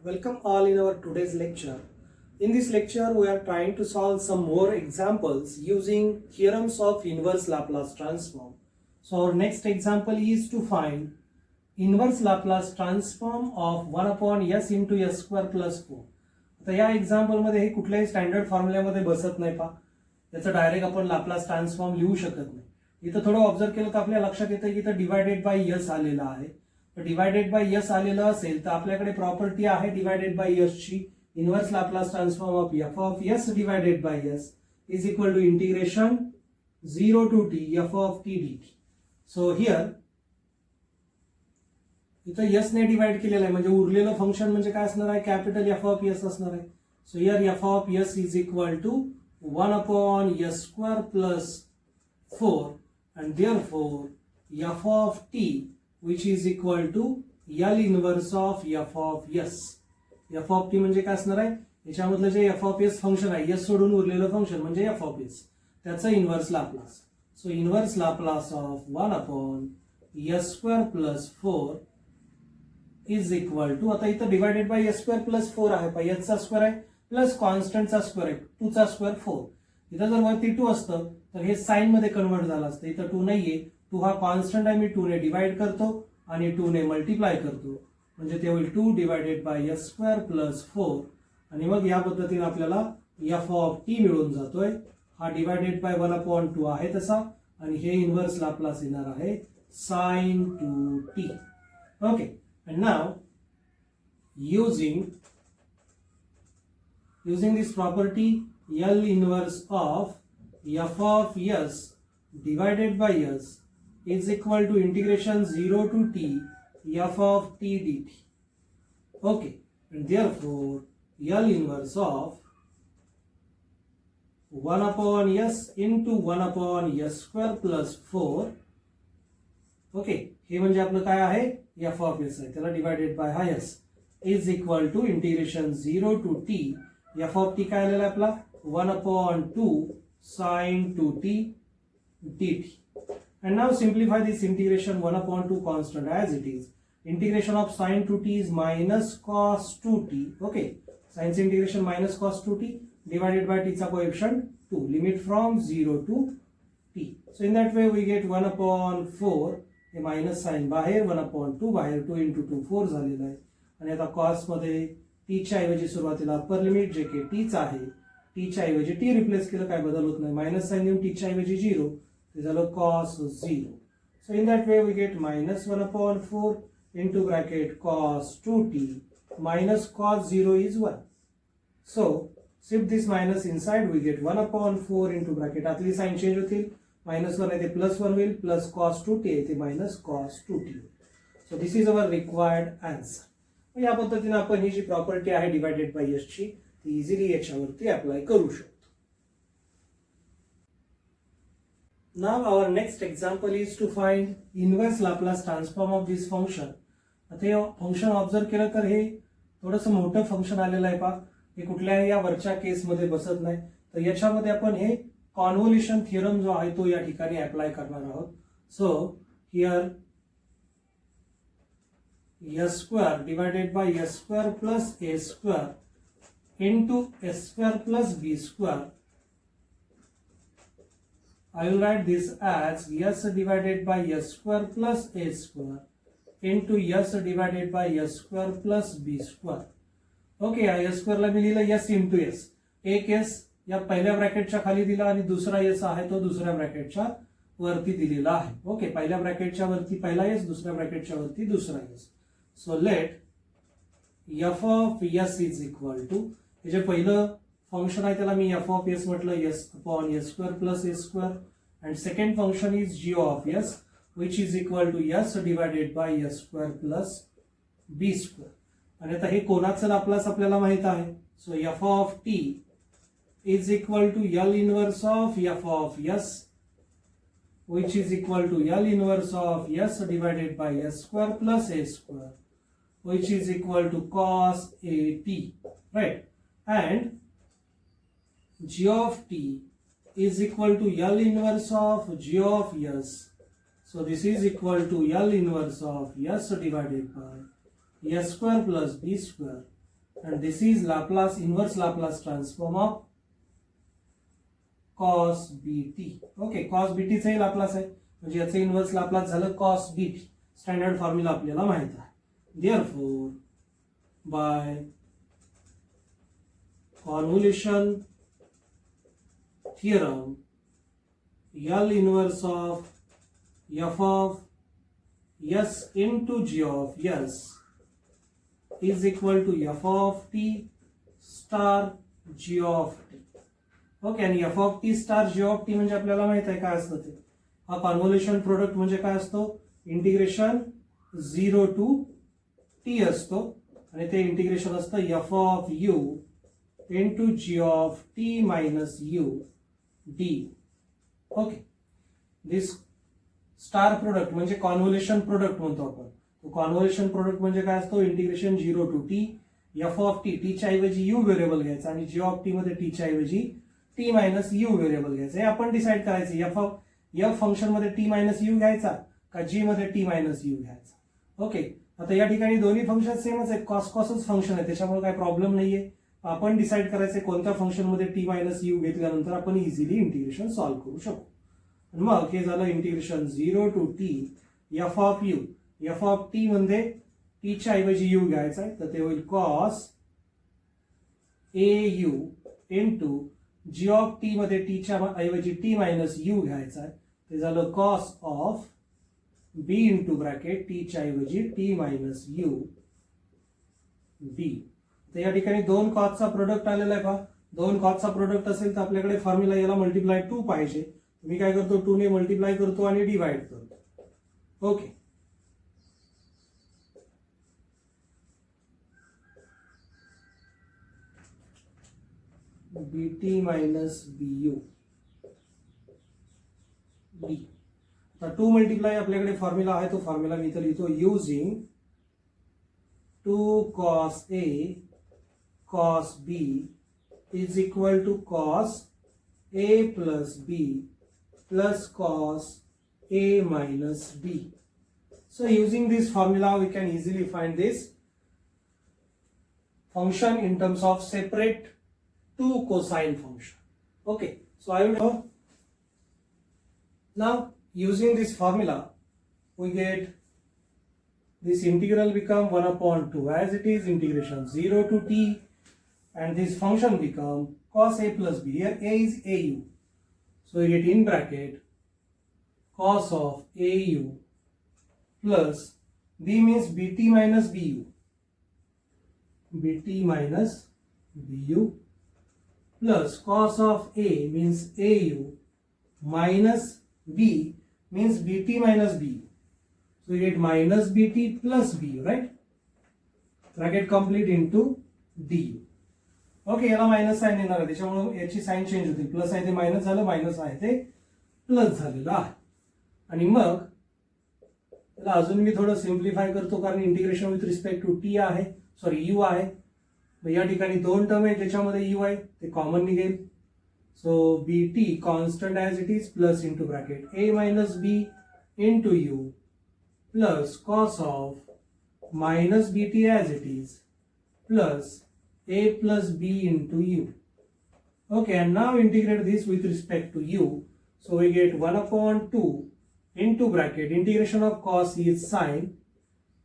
Welcome all in our today's lecture. In this lecture, we are trying to solve some more examples using theorems of inverse Laplace transform. So our next example is to find inverse Laplace transform of 1 upon s into s square plus 4. आता या example मध्ये हे कुठल्याही standard फॉर्म्युल्यामध्ये बसत नाही पा. याचं direct आपण लाप्लास ट्रान्सफॉर्म लिहू शकत नाही. इथं थोडं ऑब्झर्व केलं तर आपल्या लक्षात येतं की इथं डिवायडेड बाय s आलेला आहे. तर डिवायडेड बाय s आलेलं असेल तर आपल्याकडे प्रॉपर्टी आहे डिवायडेड बाय s ची. Inverse Laplace transform of f of s divided by s is equal to integration 0 to t f of t dt. So here इथं s ने डिवाइड केलेलं आहे म्हणजे उरलेलं फंक्शन म्हणजे काय असणार आहे, कॅपिटल f ऑफ s असणार आहे. So here f of s is equal to 1 upon s square plus 4 and therefore f of t which is equal to L inverse of f of s. f of t म्हणजे काय असणार आहे, याच्यामधलं जे f of s function आहे, s सोडून उरलेलं function म्हणजे f of s, त्याचं inverse Laplace. So inverse Laplace of 1 upon s square plus 4 is equal to, आता इथं divided by s square plus 4 आहे, पहा s चा स्क्वेअर आहे प्लस कॉन्स्टंटचा स्क्वेअर आहे 2 चा स्क्वेअर 4. इथं जर वरती 2 असतं तर हे साइन मध्ये कन्वर्ट झालं असतं. इथं 2 नाहीये, 2 हा कॉन्स्टंट आहे, मी 2 ने डिवाइड करतो आणि 2 ने मल्टिप्लाय करतो म्हणजे ते होईल 2 divided by s square plus 4 आणि मग या पद्धतीने आपल्याला f ऑफ t मिळून जातोय. हा डिवायडेड बाय 1 अपॉन 2 आहे तसा आणि हे इनवर्स लाप्लास येणार आहे sin 2t. Okay, and now using this property L inverse of f of s divided by s is equal to integration 0 to t f of t dt. Okay, and therefore L inverse of 1 upon s into 1 upon s square plus 4. Okay, हे म्हणजे आपलं काय आहे, f of s आहे, त्याला divided by हा s is equal to integration 0 to t f of t काय आलेला आपला 1 upon 2 sin 2t dt. And now simplify this integration 1 upon 2 constant as it is. Integration of sin 2t is minus cos 2t. Okay, sin's integration minus cos 2t divided by t चा coefficient 2, limit from 0 to t. So in that way we get 1 upon 4, हे minus sign बाहेर 1 upon 2 बाहेर 2 into 2 4 झालेलं आहे. आणि आता cos मध्ये t च्या ऐवजी सुरुवातीला अप्पर लिमिट जे की t च आहे, t च्या ऐवजी t रिप्लेस केलं काय बदल होत नाही, मायनस साइन देऊन t च्या ऐवजी 0 ते झालं cos 0. So in that way we get minus 1 upon 4 into bracket cos 2t minus cos 0 is 1. So shift this minus inside, we get 1 upon 4 into bracket, आतली साइन चेंज होतील, minus 1 येते plus 1 होईल, plus cos 2t येते minus cos 2t. So this is our required answer. या पद्धतीने आपण ही जी प्रॉपर्टी आहे डिवायडेड बाय s ची ती इझिली याच्यावरती अप्लाय करू शकतो. Now our next example is to find inverse Laplace transform of this function. आता हे फंक्शन ऑब्झर्व केलं तर हे थोडंसं मोठं फंक्शन आलेलं आहे पहा, हे कुठल्याही या वरच्या केसमध्ये बसत नाही. तर याच्यामध्ये आपण हे कॉन्व्होल्युशन थिअरम जो आहे तो या ठिकाणी अप्लाय करणार आहोत. So here s square divided by s square plus a square into s square plus b square. I will write this as s divided by s square plus a square into s divided by s square plus b square. Okay, s square ला मी लिहिलं s into s, एक s या पहिल्या ब्रॅकेटच्या खाली दिला आणि दुसरा s आहे तो दुसऱ्या ब्रॅकेटच्या वरती दिलेला आहे. ओके, पहिल्या ब्रॅकेटच्या वरती पहिला s, दुसऱ्या ब्रॅकेटच्या वरती दुसरा s. So let f of s is equal to, हे जे पहिलं फंक्शन आहे त्याला मी f ऑफ s म्हटलं, s upon s square plus a square, and second function is g of s which is equal to s divided by s square plus b square. आणि आता हे कोणाचं लाप्लास आपल्याला माहित आहे. So f of t is equal to L inverse of f of s which is equal to L inverse of s divided by s square plus a square which is equal to cos a t, right? And g of t is equal to L inverse of g of s. So this is equal to L inverse of s divided by s square plus b square and this is Laplace inverse Laplace transform of cos bt. Okay, cos bt चे Laplace आहे म्हणजे याचे inverse Laplace झालं cos bt. Standard formula आपल्याला माहित आहे. Therefore by convolution theorem L inverse of f of s into g of s is equal to f of t star g of t. Okay, आणि F of T star G of T म्हणजे आपल्याला माहित आहे काय असतं ते. हा convolution product म्हणजे काय असतो, इंटिग्रेशन 0 to t असतो आणि ते इंटिग्रेशन असतं F of U into G of T minus U D. Okay, this star product म्हणजे कॉन्व्होल्युशन प्रोडक्ट म्हणतो आपण. तो कॉन्व्होल्युशन प्रोडक्ट म्हणजे काय असतो, integration 0 to t F of T, T च्या ऐवजी यू व्हेरिएबल घ्यायचा आणि जी ऑफ टी मध्ये टी च्या ऐवजी टी मायनस यू व्हेरिएबल घ्यायचं. हे आपण डिसाईड करायचं एफ फंक्शन मध्ये टी मायनस यू घ्यायचा का जी मध्ये टी मायनस यू घ्यायचा. ओके, आता या ठिकाणी दोन्ही फंक्शन सेमच आहे, कॉस कॉसच फंक्शन आहे, त्याच्यामुळे काही प्रॉब्लेम नाहीये. आपण डिसाईड करायचं कोणत्या फंक्शन मध्ये टी मायनस यू घेतल्यानंतर आपण इझिली इंटिग्रेशन सॉल्व्ह करू शकतो. मग हे झालं integration 0 to t F of U. F of T मध्ये टी च्या ऐवजी यू घ्यायचा आहे तर ते होईल cos A U into G of T मध्ये टी च्या ऐवजी टी मायनस यू घ्यायचा आहे ते झालं cos of B into bracket T च्या ऐवजी टी मायनस यू डी. तर या ठिकाणी दोन कॉसचा प्रोडक्ट आलेला आहे पहा. दोन कॉसचा प्रोडक्ट असेल तर आपल्याकडे फॉर्म्युला याला मल्टिप्लाय 2 पाहिजे. मी काय करतो, 2 ने मल्टिप्लाय करतो आणि डिवाइड करतो. Okay, bt minus bu d. आता 2 मल्टिप्लाय आपल्याकडे फॉर्म्युला आहे, तो फॉर्म्युला मी इथे लिहितो. Using 2 cos a cos b is equal to cos a plus b plus cos a minus b. So using this formula we can easily find this function in terms of separate two cosine function. Okay, so I will now using this formula we get this integral become 1 upon 2 as it is integration 0 to t and this function become cos a plus b. Here a is au, so we get in bracket cos of au plus b means bt minus bu, bt minus bu plus cos of a means au minus b means bt minus bu. So you get minus bt plus bu, right? Bracket complete into du. Okay, याला minus sign येणार आहे त्याच्यामुळे याची sign change होतील. Plus आहे ते minus झालं, minus आहे ते प्लस झालेलं आहे. आणि मग याला अजून मी थोडं सिम्प्लिफाय करतो कारण integration with respect to T आहे, सॉरी यू आहे. या ठिकाणी दोन टर्म आहे ज्याच्यामध्ये यू आहे ते कॉमन निघेल. So B T constant as it is plus into bracket A minus B into U plus cos of minus B T as it is plus a plus b into u. Okay, and now integrate this with respect to u. So we get 1 upon 2 into bracket integration of cos is sine.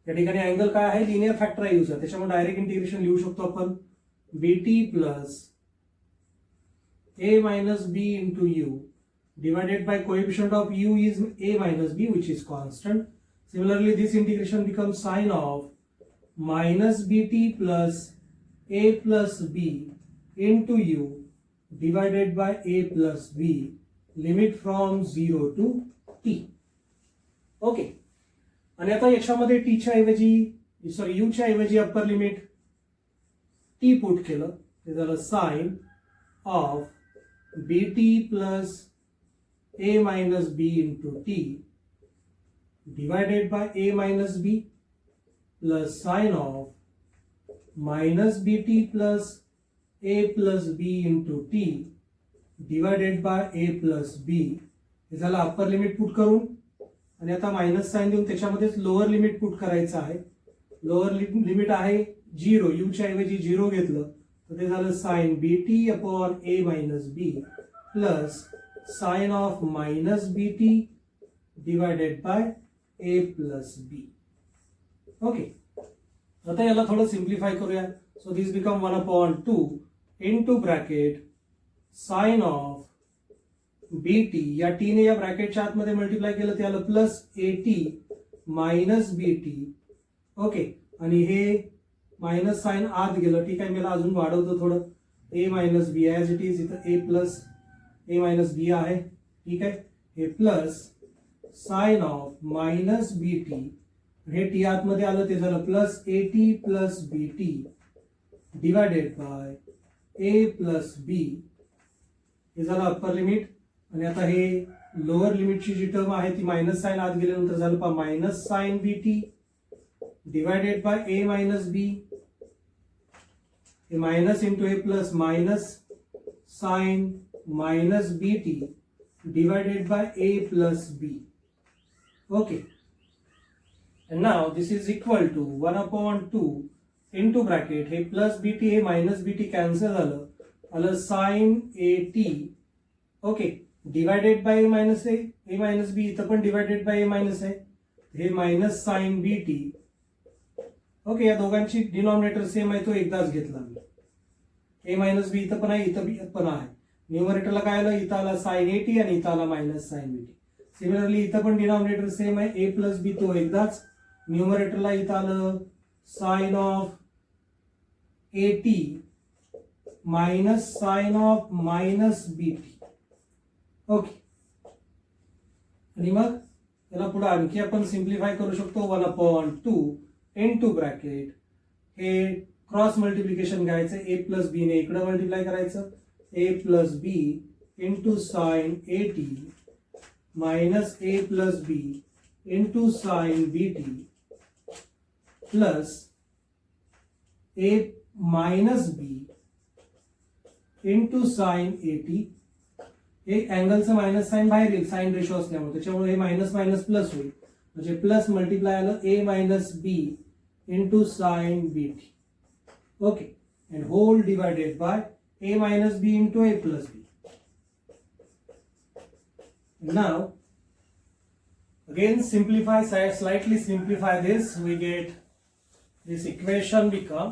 या ठिकाणी angle काय आहे, linear factor आहे user, त्याच्यामुळे direct integration लिहू शकतो आपण bt plus a minus b into u divided by coefficient of u is a minus b which is constant. Similarly, this integration becomes sine of minus bt plus a plus b into u divided by a plus b limit from 0 to t. Okay, आणि आता याच्यामध्ये T च्या ऐवजी sorry you च्या ऐवजी upper limit T put केलं ते झालं sine of B T plus A minus B into T divided by A minus B plus sine of minus B T plus A plus B into T divided by A plus B. हे झालं upper limit put करून. आणि आता minus sign देऊन त्याच्यामध्येच lower limit put करायचं आहे. Lower limit आहे झिरो, यूच्या ऐवजी झिरो घेतलं तर ते झालं sine B T upon A minus B plus sine of minus B T divided by A plus B. Okay, आता याला थोडं सिम्प्लिफाय करूया. So this become 1/2 into bracket sine of B T, या टी ने या ब्रॅकेटच्या आतमध्ये मल्टिप्लाय केलं ते आलं plus A T minus B T. Okay, आणि हे मायनस साइन आत गेलं. ठीक आहे, मला अजून वाढवतो थोडं. A minus B as it is, इथं ए प्लस ए मायनस बी आहे. ठीक आहे, हे plus sine of minus B T, हे टी आतमध्ये आलं ते झालं plus A T plus B T divided by A plus B. हे झालं अप्पर लिमिट. आणि आता हे लोअर लिमिटची जी टर्म आहे ती मायनस साइन आत गेल्यानंतर झालं पहा minus sine B T divided by A minus B. हे minus into A plus minus sine minus B T divided by A plus B. Okay, and now this is equal to 1/2 into bracket, हे plus B T हे minus B T cancel झालं, आलं sine A T. Okay, divided by A minus A minus B, इथं पण divided by A minus आहे, हे minus sine B T. Okay, या दोघांची डिनॉमिनेटर सेम आहे तो एकदाच घेतला मी. ए मायनस बी इथं पण आहे, इथं बी पण आहे. न्यूमरेटरला काय आलं, इथं आला साइन ए टी आणि इथं आला minus sine B T. Similarly इथं पण डिनॉमिनेटर सेम आहे, ए प्लस बी तो एकदाच. न्यूमरेटरला इथं आलं sine of A T minus sine of minus B T. Okay, आणि मग याला पुढे आणखी आपण सिम्प्लिफाय करू शकतो. 1/2 इनटू ब्रॅकेट, हे क्रॉस मल्टिप्लिकेशन घ्यायचं, ए प्लस बी ने इकडे मल्टिप्लाय करायचं, A plus B into sine A T minus A plus B into sine B T plus A minus B into sine A T. हे अँगलचं minus sign बाहेर येईल sign ratio असल्यामुळे, त्याच्यामुळे हे मायनस मायनस प्लस होईल, म्हणजे प्लस मल्टिप्लाय आलं A minus B into sine B T. Okay, and whole divided by A minus B into A plus B. Now, again simplify, slightly simplify this, we get this equation become,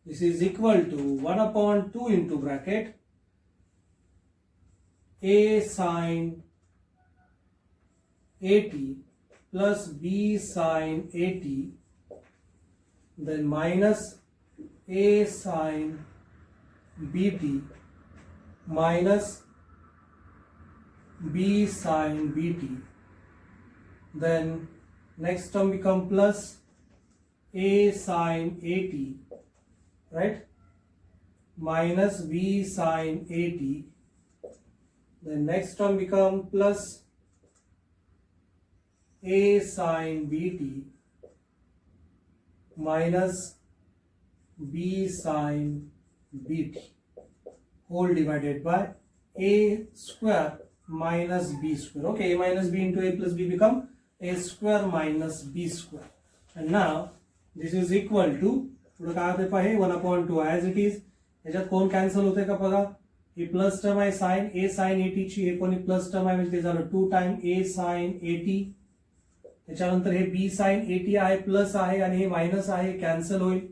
this is equal to 1/2 into bracket a sin a t plus b sin a t, then minus a sin b t minus b sin bt. Then next term become plus a sin at, right, minus b sin at. Then next term become plus a sin bt minus b sin bt, whole divided by a square minus b square. Okay, a minus b into a plus b become a square minus b square. And now this is equal to, पुढे काय होते पहा, 1/2 as it is. याच्यात कोण cancel होते का बघा, ही प्लस टर्म आहे sine A sine A T ची, हे पण प्लस टर्म आहे म्हणजे ते झालं 2 time A sine A T. त्याच्यानंतर हे बी साइन ए टी आहे प्लस आहे आणि हे मायनस आहे, कॅन्सल होईल.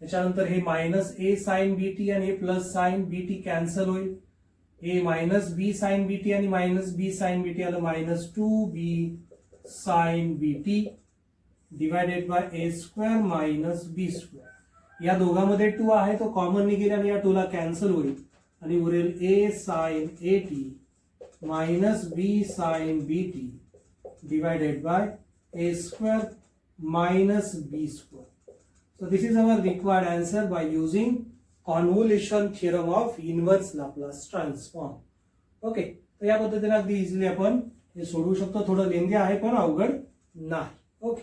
त्याच्यानंतर हे minus A sine B T आणि हे plus sine B T cancel होईल. A minus B sine B T आणि minus B sine B T आलं minus 2b sine B T divided by A square minus B square. या दोघांमध्ये 2 आहे तो common निघेल आणि या 2 ला कॅन्सल होईल आणि उरेल A sine A T minus B sine B T divided by A square minus B square. So this is our required answer by using convolution theorem of inverse Laplace transform. Okay, तर या पद्धतीने अगदी easily आपण हे सोडवू शकतो. थोडं लेंदी आहे पण अवघड नाही. ओके.